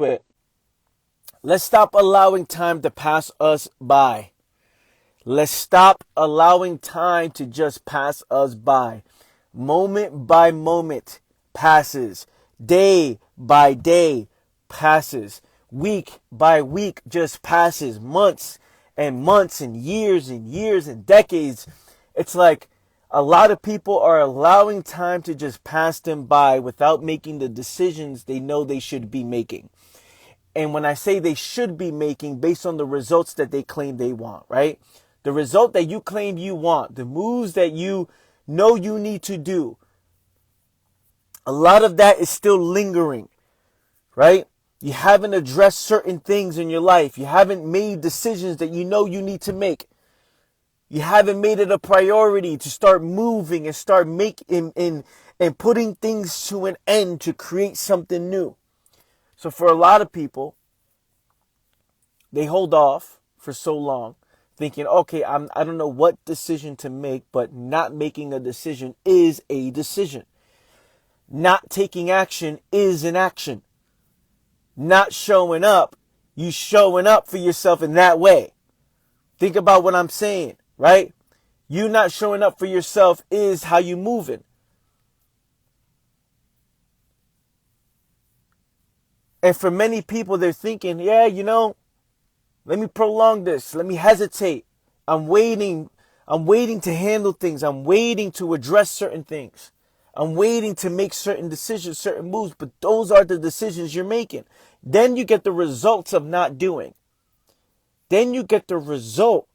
it. Let's stop allowing time to pass us by. Let's stop allowing time to just pass us by. Moment by moment passes. Day by day passes. Week by week just passes. Months and years and decades. It's like a lot of people are allowing time to just pass them by without making the decisions they know they should be making. And when I say they should be making based on the results that they claim they want, right? The result that you claim you want, the moves that you know you need to do, a lot of that is still lingering, right? You haven't addressed certain things in your life. You haven't made decisions that you know you need to make. You haven't made it a priority to start moving and start making and putting things to an end to create something new. So for a lot of people, they hold off for so long thinking, okay, I don't know what decision to make, but not making a decision is a decision. Not taking action is an action. Not showing up, you showing up for yourself in that way. Think about what I'm saying, right? You not showing up for yourself is how you moving. And for many people, they're thinking, yeah, let me prolong this. Let me hesitate. I'm waiting to handle things. I'm waiting to address certain things. I'm waiting to make certain decisions, certain moves, but those are the decisions you're making. Then you get the results of not doing. Then you get the result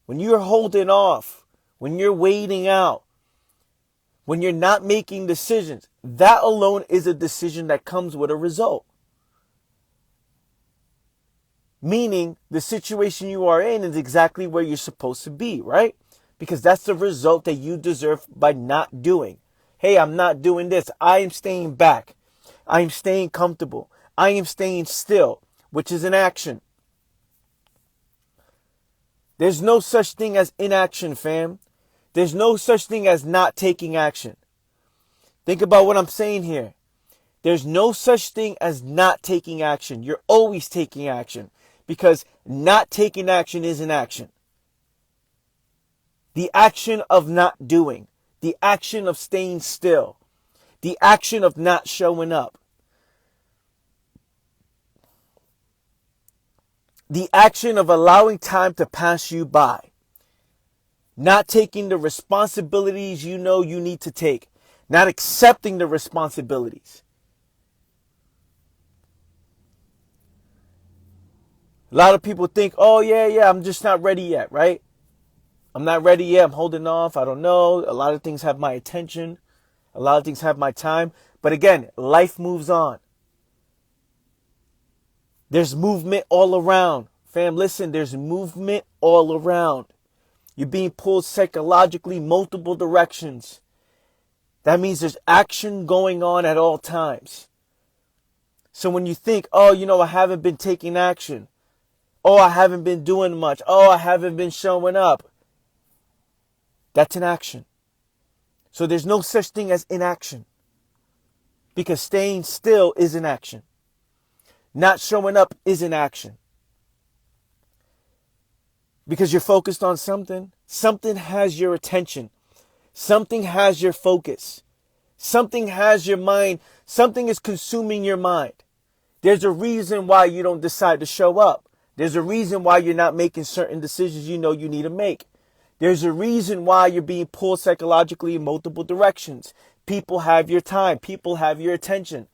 when you're holding off, when you're waiting out, when you're not making decisions. That alone is a decision that comes with a result. Meaning the situation you are in is exactly where you're supposed to be, right? Because that's the result that you deserve by not doing. Hey, I'm not doing this. I am staying back. I am staying comfortable. I am staying still, which is an action. There's no such thing as inaction, fam. There's no such thing as not taking action. Think about what I'm saying here. There's no such thing as not taking action. You're always taking action because not taking action is an action. The action of not doing, the action of staying still, the action of not showing up, the action of allowing time to pass you by, not taking the responsibilities you know you need to take, not accepting the responsibilities. A lot of people think, oh, yeah, I'm just not ready yet, right? I'm not ready yet. I'm holding off. I don't know. A lot of things have my attention. A lot of things have my time. But again, life moves on. There's movement all around. Fam, listen, there's movement all around. You're being pulled psychologically multiple directions. That means there's action going on at all times. So when you think, oh, I haven't been taking action. Oh, I haven't been doing much. Oh, I haven't been showing up. That's an action. So there's no such thing as inaction. Because staying still is an action. Not showing up is an action. Because you're focused on something. Something has your attention. Something has your focus. Something has your mind. Something is consuming your mind. There's a reason why you don't decide to show up. There's a reason why you're not making certain decisions you know you need to make. There's a reason why you're being pulled psychologically in multiple directions. People have your time. People have your attention.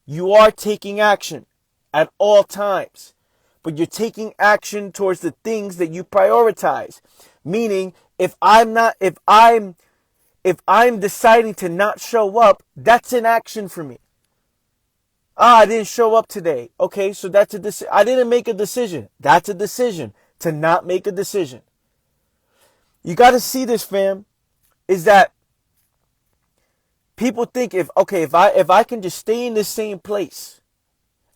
You are taking action at all times, but you're taking action towards the things that you prioritize. Meaning, if I'm deciding to not show up, that's an action for me. I didn't show up today. Okay, so that's a decision. I didn't make a decision. That's a decision to not make a decision. You got to see this, fam, is that people think if I can just stay in the same place,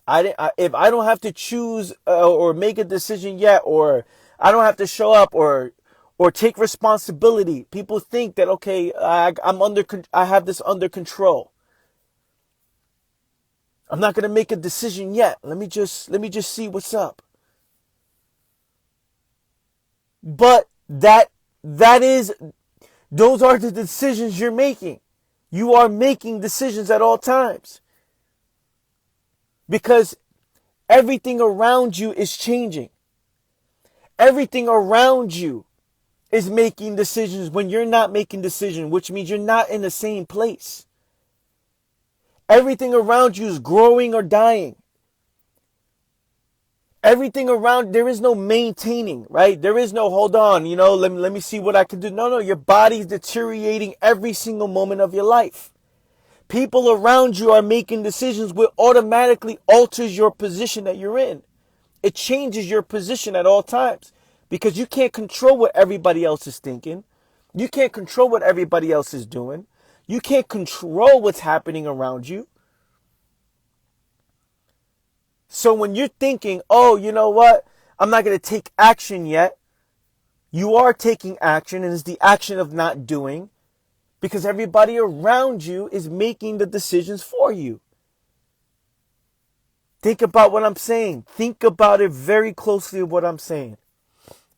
if I don't have to choose or make a decision yet, or I don't have to show up or take responsibility, people think that I have this under control. I'm not going to make a decision yet. Let me just see what's up. But those are the decisions you're making. You are making decisions at all times. Because everything around you is changing. Everything around you is making decisions when you're not making decisions, which means you're not in the same place. Everything around you is growing or dying. Everything around, there is no maintaining, right? There is no, hold on, let me see what I can do. No, your body's deteriorating every single moment of your life. People around you are making decisions which automatically alters your position that you're in. It changes your position at all times because you can't control what everybody else is thinking. You can't control what everybody else is doing. You can't control what's happening around you. So when you're thinking, oh, you know what? I'm not going to take action yet. You are taking action, and it's the action of not doing because everybody around you is making the decisions for you. Think about what I'm saying. Think about it very closely what I'm saying.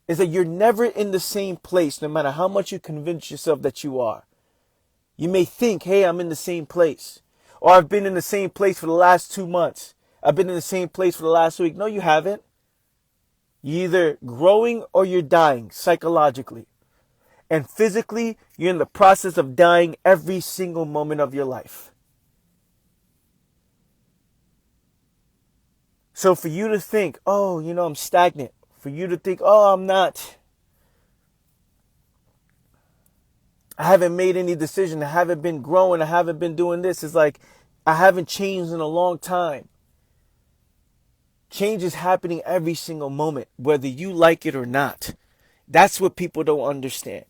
Is that you're never in the same place no matter how much you convince yourself that you are. You may think, hey, I'm in the same place. Or I've been in the same place for the last 2 months. I've been in the same place for the last week. No, you haven't. You're either growing or you're dying psychologically. And physically, you're in the process of dying every single moment of your life. So for you to think, oh, I'm stagnant. For you to think, oh, I haven't made any decision. I haven't been growing. I haven't been doing this. It's like I haven't changed in a long time. Change is happening every single moment, whether you like it or not. That's what people don't understand.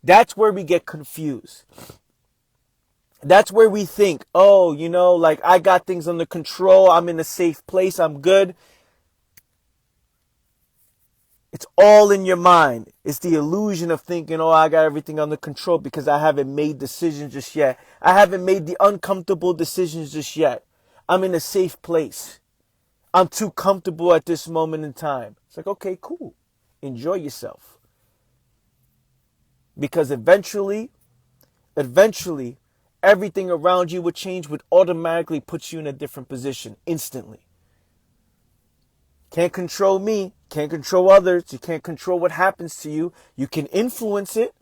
That's where we get confused. That's where we think, oh, like I got things under control. I'm in a safe place. I'm good. It's all in your mind. It's the illusion of thinking, oh, I got everything under control because I haven't made decisions just yet. I haven't made the uncomfortable decisions just yet. I'm in a safe place. I'm too comfortable at this moment in time. It's like, okay, cool. Enjoy yourself. Because eventually, everything around you would change, would automatically put you in a different position instantly. Can't control me. Can't control others. You can't control what happens to you. You can influence it.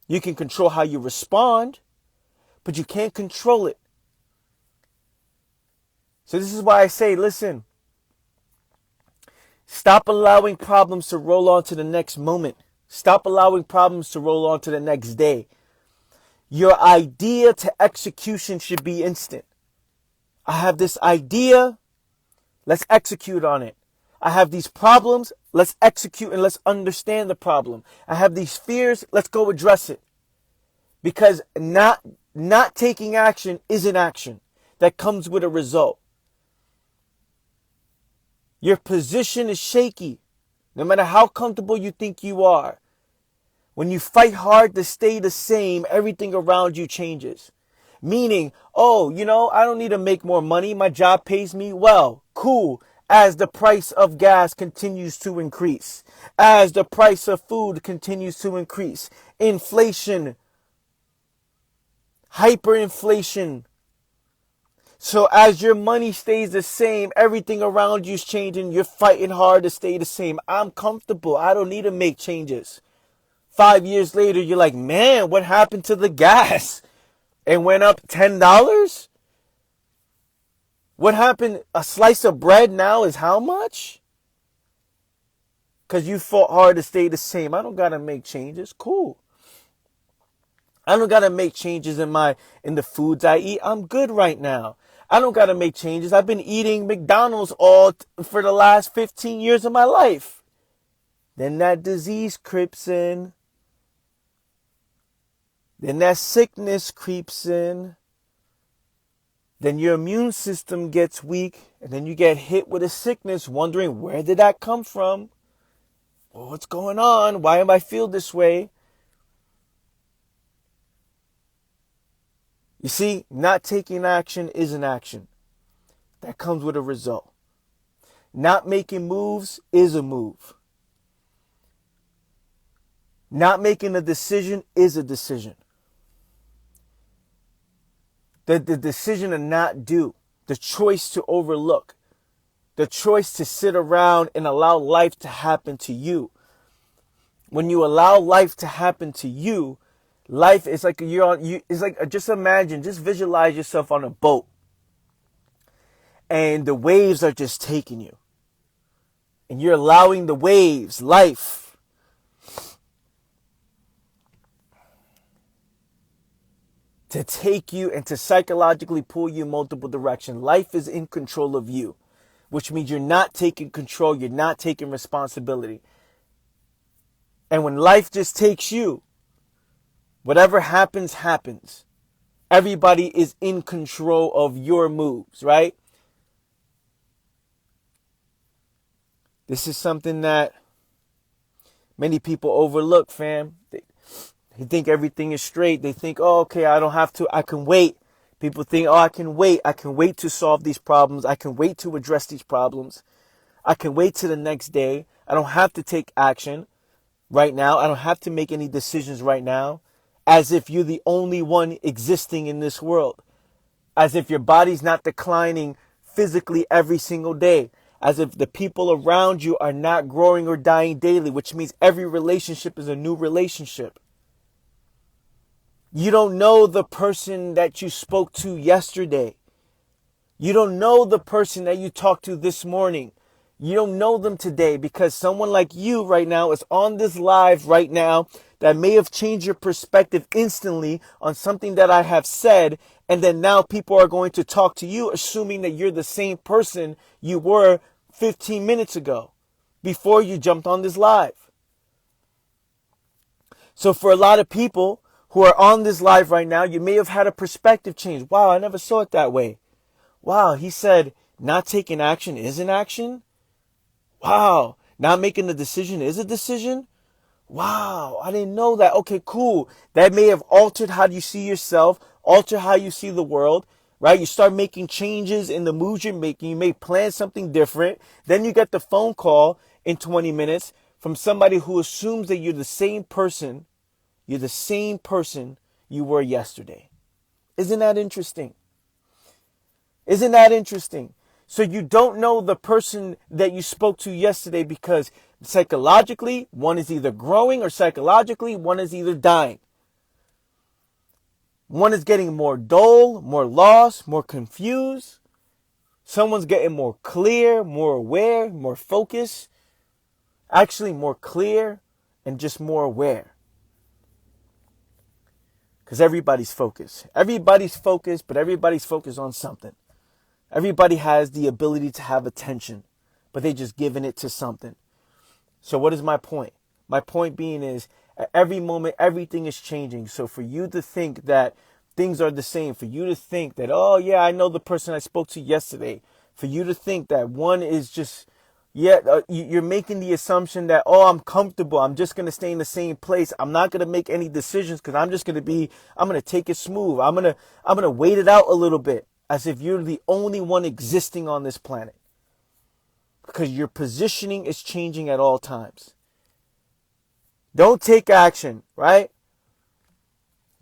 You can control how you respond, but you can't control it. So this is why I say, listen, stop allowing problems to roll on to the next moment. Stop allowing problems to roll on to the next day. Your idea to execution should be instant. I have this idea. Let's execute on it. I have these problems. Let's execute and let's understand the problem. I have these fears. Let's go address it. Because not taking action is an action that comes with a result. Your position is shaky, no matter how comfortable you think you are. When you fight hard to stay the same, everything around you changes. Meaning, oh, I don't need to make more money. My job pays me well. Cool. As the price of gas continues to increase. As the price of food continues to increase. Inflation. Hyperinflation. So as your money stays the same, everything around you is changing. You're fighting hard to stay the same. I'm comfortable. I don't need to make changes. 5 years later, you're like, man, what happened to the gas? It went up $10? What happened? A slice of bread now is how much? Because you fought hard to stay the same. I don't got to make changes. Cool. I don't got to make changes in the foods I eat. I'm good right now. I don't got to make changes. I've been eating McDonald's for the last 15 years of my life. Then that disease creeps in. Then that sickness creeps in. Then your immune system gets weak. And then you get hit with a sickness wondering, where did that come from? Well, what's going on? Why am I feel this way? You see, not taking action is an action. that comes with a result. Not making moves is a move. Not making a decision is a decision. The decision to not do, the choice to overlook, the choice to sit around and allow life to happen to you. When you allow life to happen to you, life is like just imagine, just visualize yourself on a boat and the waves are just taking you. And you're allowing the waves, life, to take you and to psychologically pull you in multiple directions. Life is in control of you, which means you're not taking control. You're not taking responsibility. And when life just takes you, whatever happens, happens. Everybody is in control of your moves, right? This is something that many people overlook, fam. They think everything is straight. They think, oh, okay, I don't have to, I can wait. People think, oh, I can wait. I can wait to solve these problems. I can wait to address these problems. I can wait till the next day. I don't have to take action right now. I don't have to make any decisions right now. As if you're the only one existing in this world. As if your body's not declining physically every single day. As if the people around you are not growing or dying daily, which means every relationship is a new relationship. You don't know the person that you spoke to yesterday. You don't know the person that you talked to this morning. You don't know them today because someone like you right now is on this live right now that may have changed your perspective instantly on something that I have said. And then now people are going to talk to you assuming that you're the same person you were 15 minutes ago before you jumped on this live. So for a lot of people who are on this live right now, you may have had a perspective change. Wow, I never saw it that way. Wow, he said not taking action is an action. Wow, not making a decision is a decision. Wow, I didn't know that. Okay, cool. That may have altered how you see yourself, alter how you see the world, right? You start making changes in the moves you're making. You may plan something different. Then you get the phone call in 20 minutes from somebody who assumes that you're the same person. You're the same person you were yesterday. Isn't that interesting? Isn't that interesting? So you don't know the person that you spoke to yesterday because psychologically, one is either growing or psychologically, one is either dying. One is getting more dull, more lost, more confused. Someone's getting more clear, more aware, more focused. Actually, more clear and just more aware. Because everybody's focused. Everybody's focused, but everybody's focused on something. Everybody has the ability to have attention, but they just giving it to something. So what is my point? My point being is at every moment, everything is changing. So for you to think that things are the same, for you to think that, oh yeah, I know the person I spoke to yesterday, for you to think that one is just, you're making the assumption that, oh, I'm comfortable. I'm just going to stay in the same place. I'm not going to make any decisions because I'm going to take it smooth. I'm going to wait it out a little bit. As if you're the only one existing on this planet. Because your positioning is changing at all times. Don't take action, right?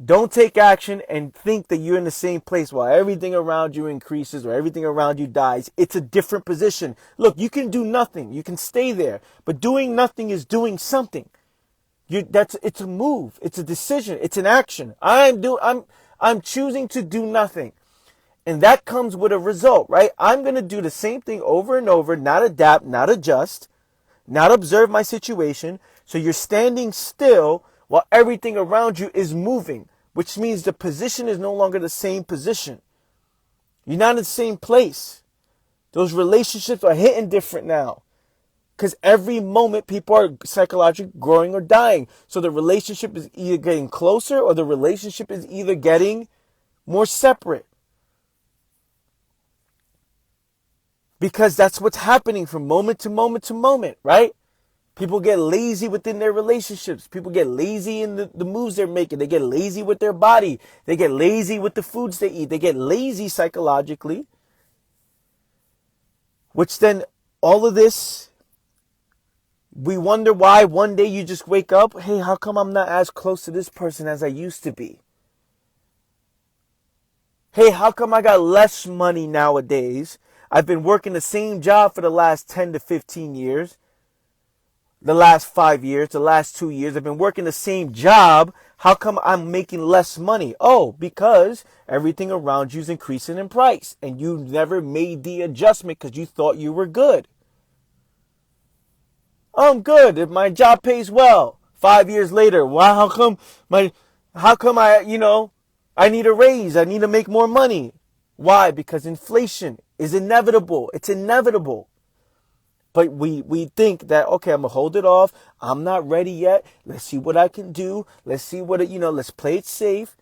Don't take action and think that you're in the same place while everything around you increases or everything around you dies. It's a different position. Look, you can do nothing. You can stay there. But doing nothing is doing something. It's a move. It's a decision. It's an action. I'm choosing to do nothing. And that comes with a result, right? I'm going to do the same thing over and over, not adapt, not adjust, not observe my situation. So you're standing still while everything around you is moving, which means the position is no longer the same position. You're not in the same place. Those relationships are hitting different now. Because every moment people are psychologically growing or dying. So the relationship is either getting closer or the relationship is either getting more separate. Because that's what's happening from moment to moment to moment, right? People get lazy within their relationships. People get lazy in the moves they're making. They get lazy with their body. They get lazy with the foods they eat. They get lazy psychologically. Which then all of this, we wonder why one day you just wake up, hey, how come I'm not as close to this person as I used to be? Hey, how come I got less money nowadays? I've been working the same job for the last 10 to 15 years. The last 5 years, the last 2 years, I've been working the same job. How come I'm making less money? Oh, because everything around you is increasing in price and you never made the adjustment because you thought you were good. Oh, I'm good. If my job pays well. 5 years later, wow, how come I need a raise. I need to make more money. Why? Because inflation is inevitable. It's inevitable. But we think that, okay, I'm going to hold it off. I'm not ready yet. Let's see what I can do. Let's see let's play it safe.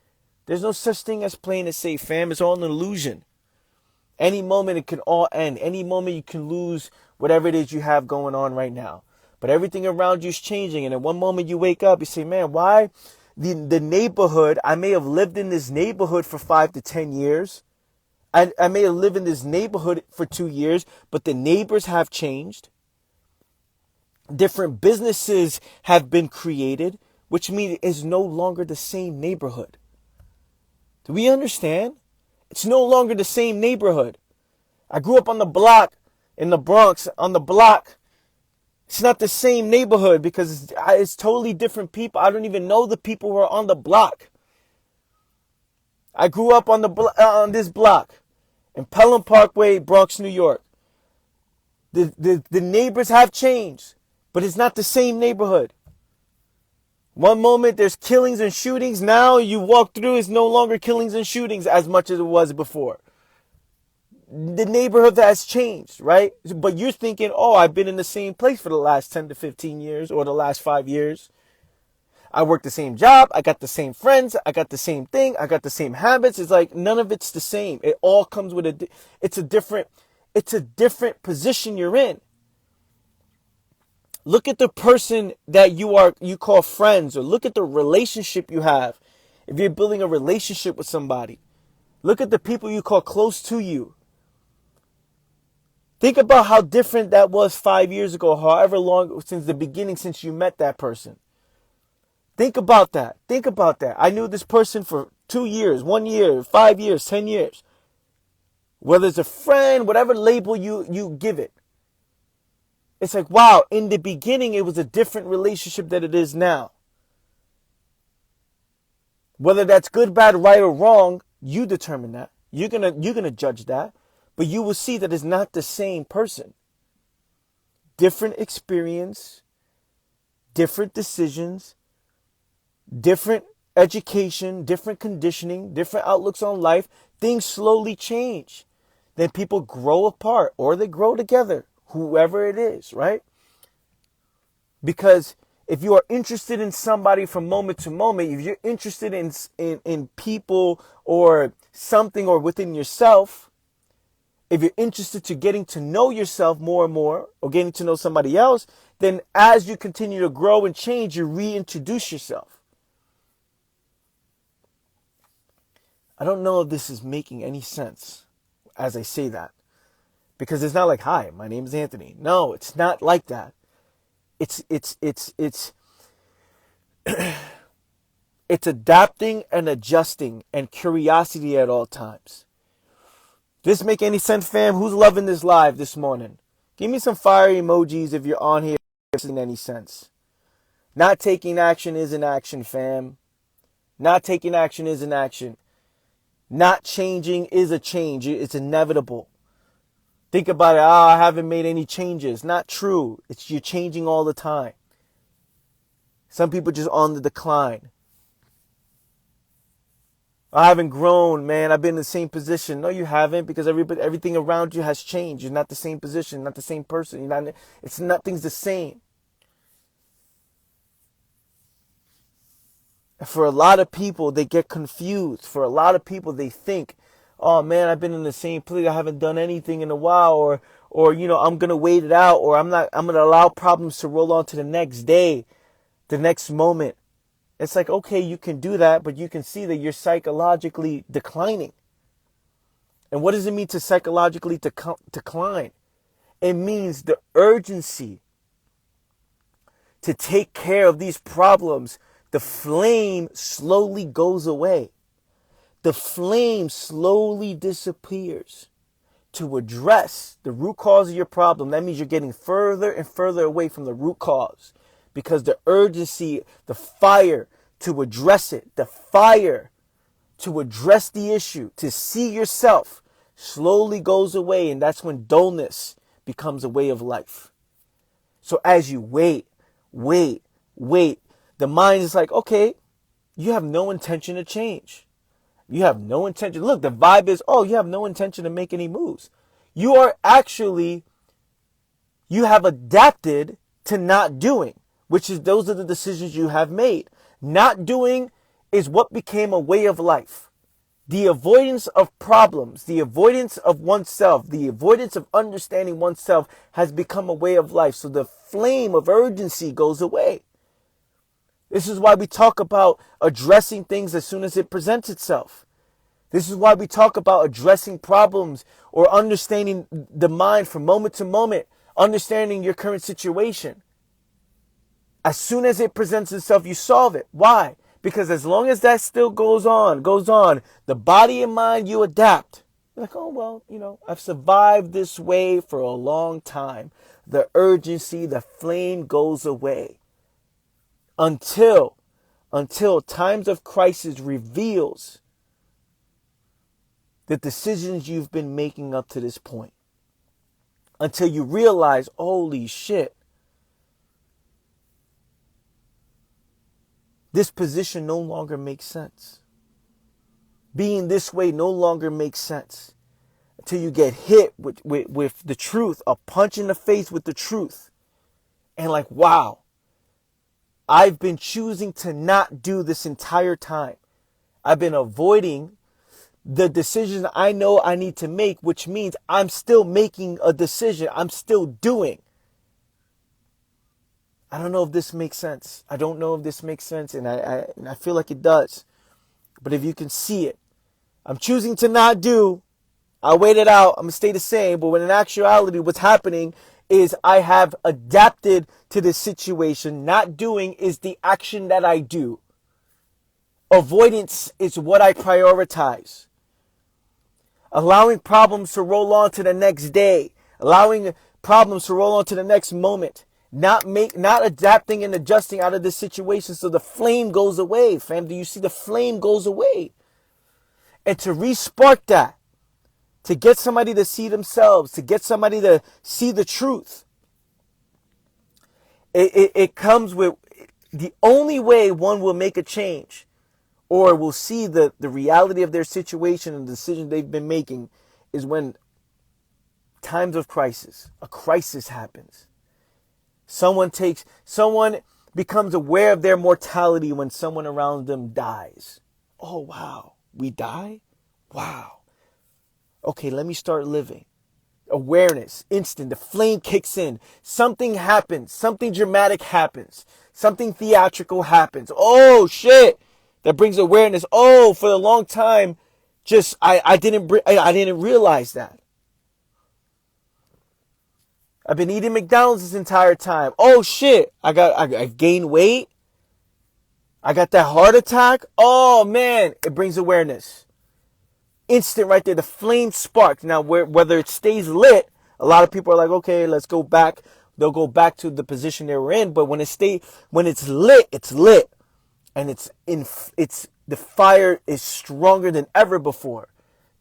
There's no such thing as playing it safe, fam. It's all an illusion. Any moment it can all end. Any moment you can lose whatever it is you have going on right now. But everything around you is changing. And at one moment you wake up, you say, man, why? The neighborhood, I may have lived in this neighborhood for 5 to 10 years. I may have lived in this neighborhood for 2 years, but the neighbors have changed. Different businesses have been created, which means it's no longer the same neighborhood. Do we understand? It's no longer the same neighborhood. I grew up on the block in the Bronx, on the block. It's not the same neighborhood because it's totally different people. I don't even know the people who are on the block. I grew up on this block in Pelham Parkway, Bronx, New York. The neighbors have changed, but it's not the same neighborhood. One moment there's killings and shootings. Now you walk through, it's no longer killings and shootings as much as it was before. The neighborhood has changed, right? But you're thinking, oh, I've been in the same place for the last 10 to 15 years or the last 5 years. I work the same job. I got the same friends. I got the same thing. I got the same habits. It's like none of it's the same. It all comes with it's a different position you're in. Look at the person that you call friends, or look at the relationship you have. If you're building a relationship with somebody, look at the people you call close to you. Think about how different that was 5 years ago, however long since the beginning, since you met that person. Think about that. Think about that. I knew this person for 2 years, 1 year, 5 years, 10 years. Whether it's a friend, whatever label you give it. It's like, wow, in the beginning, it was a different relationship than it is now. Whether that's good, bad, right, or wrong, you determine that. You're gonna judge that. But you will see that it's not the same person. Different experience, different decisions, different education, different conditioning, different outlooks on life. Things slowly change. Then people grow apart or they grow together, whoever it is, right? Because if you are interested in somebody from moment to moment, if you're interested in people or something or within yourself, if you're interested to getting to know yourself more and more or getting to know somebody else, then as you continue to grow and change, you reintroduce yourself. I don't know if this is making any sense as I say that. Because it's not like, hi, my name is Anthony. No, it's not like that. It's adapting and adjusting and curiosity at all times. Does this make any sense, fam? Who's loving this live this morning? Give me some fire emojis if you're on here. If it's in any sense. Not taking action is an action, fam. Not taking action is an action. Not changing is a change. It's inevitable. Think about it. I haven't made any changes. Not true. You're changing all the time. Some people just on the decline. I haven't grown, man. I've been in the same position. No, you haven't, because everything around you has changed. You're not the same position, not the same person. Nothing's the same. For a lot of people, they get confused. For a lot of people, they think, oh man, I've been in the same place. I haven't done anything in a while, or I'm going to wait it out, or I'm going to allow problems to roll on to the next day, the next moment. It's like, okay, you can do that, but you can see that you're psychologically declining. And what does it mean to psychologically decline? It means the urgency to take care of these problems. The flame slowly goes away. The flame slowly disappears. To address the root cause of your problem, that means you're getting further and further away from the root cause, because the urgency, the fire to address it, the fire to address the issue, to see yourself, slowly goes away. And that's when dullness becomes a way of life. So as you wait, the mind is like, okay, you have no intention to change. You have no intention. Look, the vibe is, oh, you have no intention to make any moves. You have adapted to not doing, which is, those are the decisions you have made. Not doing is what became a way of life. The avoidance of problems, the avoidance of oneself, the avoidance of understanding oneself has become a way of life. So the flame of urgency goes away. This is why we talk about addressing things as soon as it presents itself. This is why we talk about addressing problems or understanding the mind from moment to moment, understanding your current situation. As soon as it presents itself, you solve it. Why? Because as long as that still goes on, the body and mind, you adapt. You're like, oh, well, I've survived this way for a long time. The urgency, the flame goes away. Until times of crisis reveals the decisions you've been making up to this point. Until you realize, holy shit, this position no longer makes sense. Being this way no longer makes sense. Until you get hit with the truth, a punch in the face with the truth. And like, wow, I've been choosing to not do this entire time. I've been avoiding the decisions I know I need to make, which means I'm still making a decision. I'm still doing. I don't know if this makes sense. I don't know if this makes sense, and I feel like it does. But if you can see it, I'm choosing to not do. I'll wait it out. I'm going to stay the same. But when in actuality, what's happening is I have adapted to this situation. Not doing is the action that I do. Avoidance is what I prioritize. Allowing problems to roll on to the next day. Allowing problems to roll on to the next moment. Not adapting and adjusting out of this situation, so the flame goes away. Fam, do you see the flame goes away? And to re-spark that, to get somebody to see themselves, to get somebody to see the truth, it comes with the only way one will make a change or will see the reality of their situation and the decision they've been making is when times of crisis, a crisis happens. Someone becomes aware of their mortality when someone around them dies. Oh, wow. We die? Wow. Okay, let me start living. Awareness, instant, the flame kicks in. Something happens. Something dramatic happens. Something theatrical happens. Oh, shit. That brings awareness. Oh, for a long time, I didn't realize that. I've been eating McDonald's this entire time. Oh shit, I gained weight. I got that heart attack. Oh man, it brings awareness. Instant right there, the flame sparked. Now whether it stays lit, a lot of people are like, okay, let's go back. They'll go back to the position they were in. But when it's lit, it's lit. And the fire is stronger than ever before.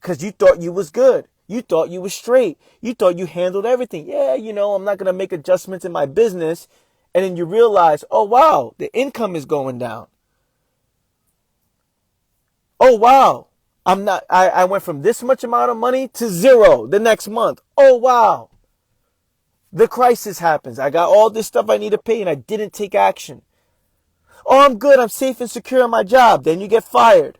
Because you thought you was good. You thought you was straight. You thought you handled everything. Yeah, I'm not going to make adjustments in my business. And then you realize, oh, wow, the income is going down. Oh, wow, I went from this much amount of money to zero the next month. Oh, wow. The crisis happens. I got all this stuff I need to pay and I didn't take action. Oh, I'm good. I'm safe and secure in my job. Then you get fired.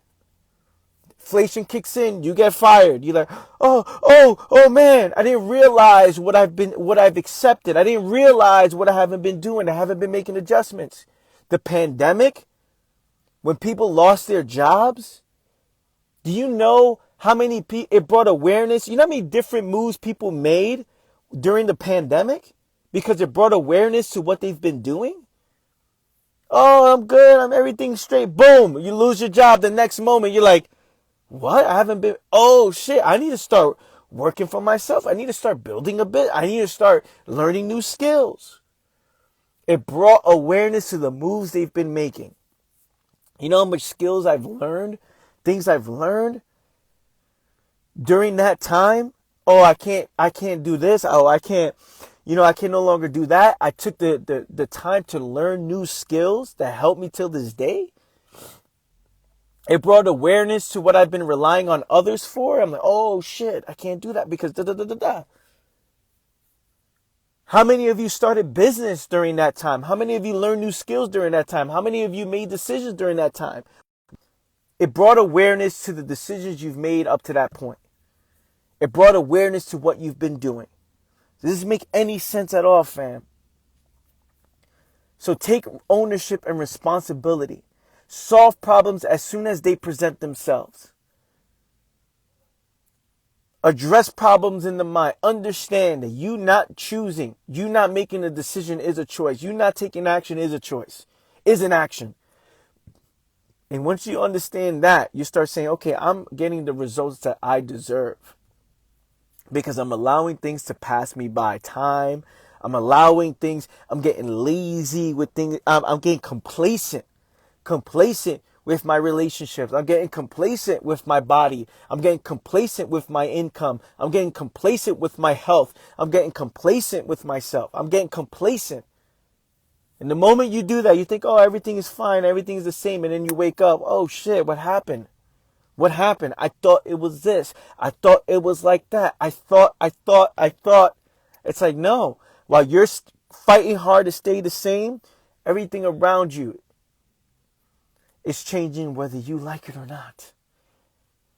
Inflation kicks in, you get fired. You're like, oh man, I didn't realize what I've accepted. I didn't realize what I haven't been doing. I haven't been making adjustments. The pandemic, when people lost their jobs, do you know how many people it brought awareness? You know how many different moves people made during the pandemic because it brought awareness to what they've been doing. Oh, I'm good. I'm everything straight. Boom. You lose your job the next moment. You're like, what? I haven't been. Oh, shit. I need to start working for myself. I need to start building a bit. I need to start learning new skills. It brought awareness to the moves they've been making. You know how much skills I've learned? Things I've learned during that time. Oh, I can't do this. Oh, I can't. I can no longer do that. I took the time to learn new skills that help me till this day. It brought awareness to what I've been relying on others for. I'm like, oh shit, I can't do that because da da da da da. How many of you started business during that time? How many of you learned new skills during that time? How many of you made decisions during that time? It brought awareness to the decisions you've made up to that point. It brought awareness to what you've been doing. Does this make any sense at all, fam? So take ownership and responsibility. Solve problems as soon as they present themselves. Address problems in the mind. Understand that you not choosing, you not making a decision is a choice. You not taking action is a choice, is an action. And once you understand that, you start saying, okay, I'm getting the results that I deserve. Because I'm allowing things to pass me by. Time. I'm allowing things. I'm getting lazy with things. I'm getting complacent. Complacent with my relationships. I'm getting complacent with my body. I'm getting complacent with my income. I'm getting complacent with my health. I'm getting complacent with myself. I'm getting complacent. And the moment you do that, you think, oh, everything is fine. Everything is the same. And then you wake up. Oh, shit, what happened? What happened? I thought it was this. I thought it was like that. I thought. It's like, no. While you're fighting hard to stay the same, everything around you is changing whether you like it or not.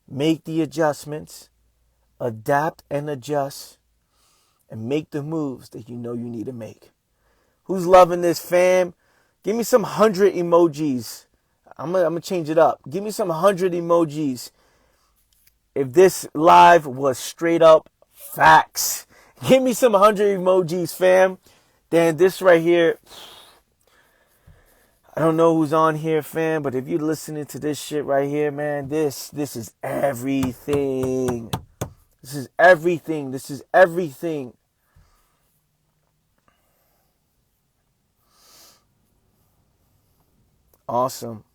Make the adjustments, adapt and adjust, and make the moves that you know you need to make. Who's loving this, fam? Give me some 100 emojis. I'm gonna change it up. Give me some 100 emojis if this live was straight up facts. Give me some 100 emojis, fam. Then this right here, I don't know who's on here, fam, but if you're listening to this shit right here, man, this is everything. This is everything. This is everything. Awesome.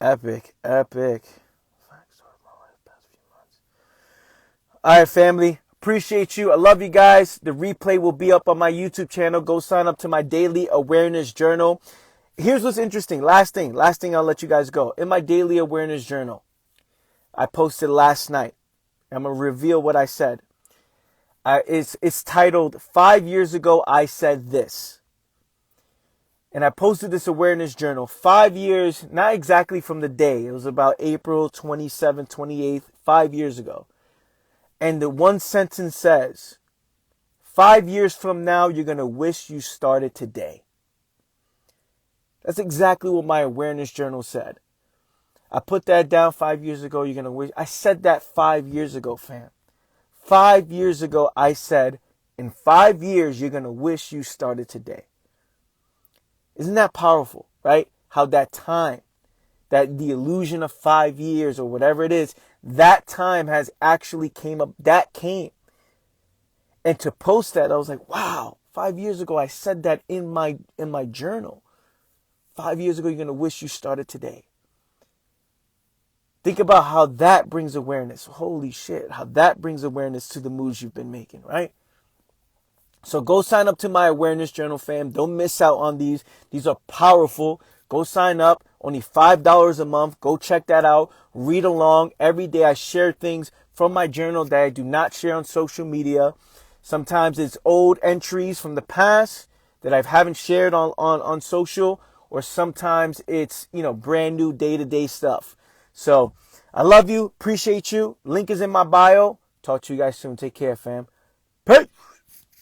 Epic. All right, family. Appreciate you. I love you guys. The replay will be up on my YouTube channel. Go sign up to my daily awareness journal. Here's what's interesting. Last thing, I'll let you guys go. In my daily awareness journal, I posted last night. I'm going to reveal what I said. It's titled, 5 years ago, I said this. And I posted this awareness journal 5 years, not exactly from the day. It was about April 27th, 28th, 5 years ago. And the one sentence says, 5 years from now, you're going to wish you started today. That's exactly what my awareness journal said. I put that down 5 years ago. You're going to wish. I said that 5 years ago, fam. 5 years ago, I said, in 5 years, you're going to wish you started today. Isn't that powerful, right? How that time, that the illusion of 5 years or whatever it is, that time has actually came up. That came. And to post that, I was like, wow, 5 years ago, I said that in my journal. 5 years ago, you're going to wish you started today. Think about how that brings awareness. Holy shit, how that brings awareness to the moves you've been making, right? So go sign up to my awareness journal, fam. Don't miss out on these. These are powerful. Go sign up. Only $5 a month. Go check that out. Read along. Every day I share things from my journal that I do not share on social media. Sometimes it's old entries from the past that I haven't shared on social. Or sometimes it's, brand new day-to-day stuff. So I love you. Appreciate you. Link is in my bio. Talk to you guys soon. Take care, fam. Peace.